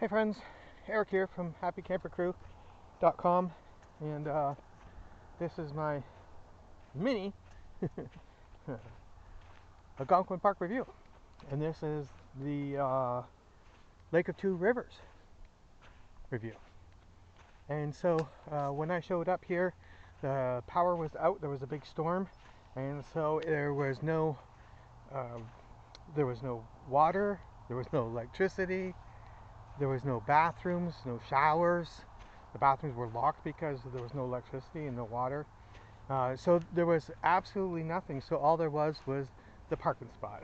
Hey friends, Eric here from HappyCamperCrew.com, and this is my mini Algonquin Park review. And this is the Lake of Two Rivers review. And so when I showed up here, the power was out. There was a big storm, and so there was no water, there was no electricity. There was no bathrooms, no showers. The bathrooms were locked because there was no electricity and no water. So there was absolutely nothing. So all there was the parking spot.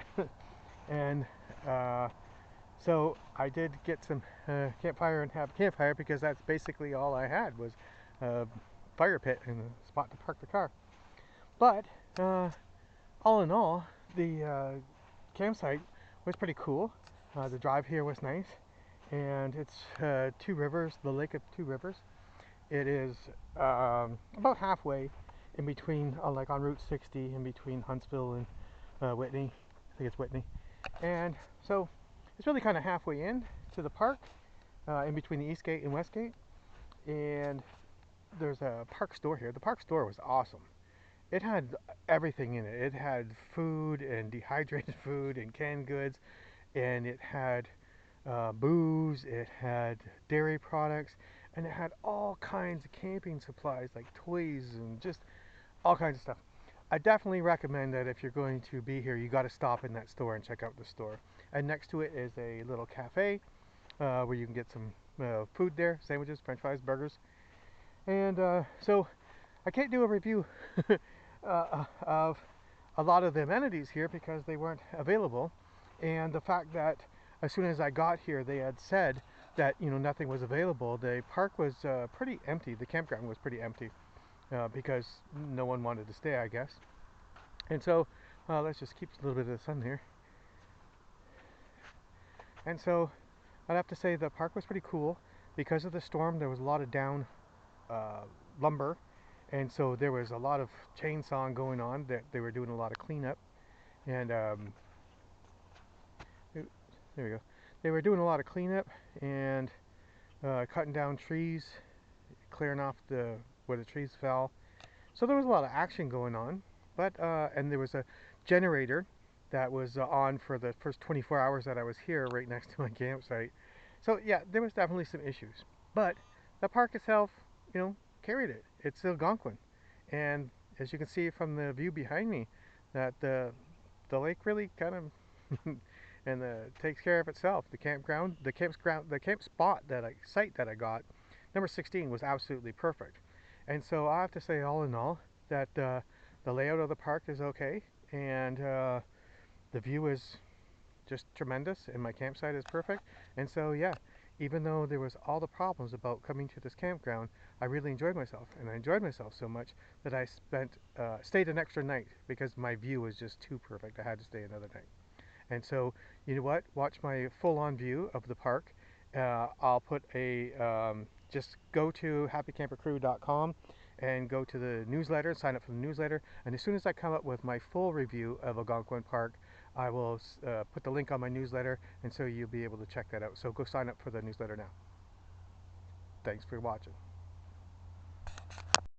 And so I did get some campfire and have a campfire because that's basically all I had was a fire pit and a spot to park the car. But all in all, the campsite was pretty cool. The drive here was nice. And it's Two Rivers, the Lake of Two Rivers. It is about halfway in between, like on Route 60, in between Huntsville and Whitney. I think it's Whitney. And so it's really kind of halfway in to the park, in between the East Gate and West Gate. And there's a park store here. The park store was awesome. It had everything in it. It had food and dehydrated food and canned goods, and it had booze, it had dairy products, and it had all kinds of camping supplies like toys and just all kinds of stuff. I definitely recommend that if you're going to be here, you got to stop in that store and check out the store. And next to it is a little cafe where you can get some food there, sandwiches, french fries, burgers. And so I can't do a review of a lot of the amenities here because they weren't available. And the fact that as soon as I got here, they had said that nothing was available. The park was pretty empty. The campground was pretty empty because no one wanted to stay, I guess. And so let's just keep a little bit of the sun here. And so I'd have to say the park was pretty cool. Because of the storm, there was a lot of down lumber, and so there was a lot of chainsawing going on. That they were doing a lot of cleanup, and there we go. They were doing a lot of cleanup and cutting down trees, clearing off where the trees fell. So there was a lot of action going on. But and there was a generator that was on for the first 24 hours that I was here, right next to my campsite. So yeah, there was definitely some issues. But the park itself, carried it. It's Algonquin, and as you can see from the view behind me, that the lake really kind of and takes care of itself. The campground, the camp spot site that I got, number 16, was absolutely perfect. And so I have to say, all in all, that the layout of the park is okay, and the view is just tremendous, and my campsite is perfect. And so yeah, even though there was all the problems about coming to this campground, I really enjoyed myself, and I enjoyed myself so much that I stayed an extra night because my view was just too perfect. I had to stay another night. And so, you know what? Watch my full-on view of the park. I'll put just go to HappyCamperCrew.com and go to the newsletter, sign up for the newsletter. And as soon as I come up with my full review of Algonquin Park, I will put the link on my newsletter, and so you'll be able to check that out. So go sign up for the newsletter now. Thanks for watching.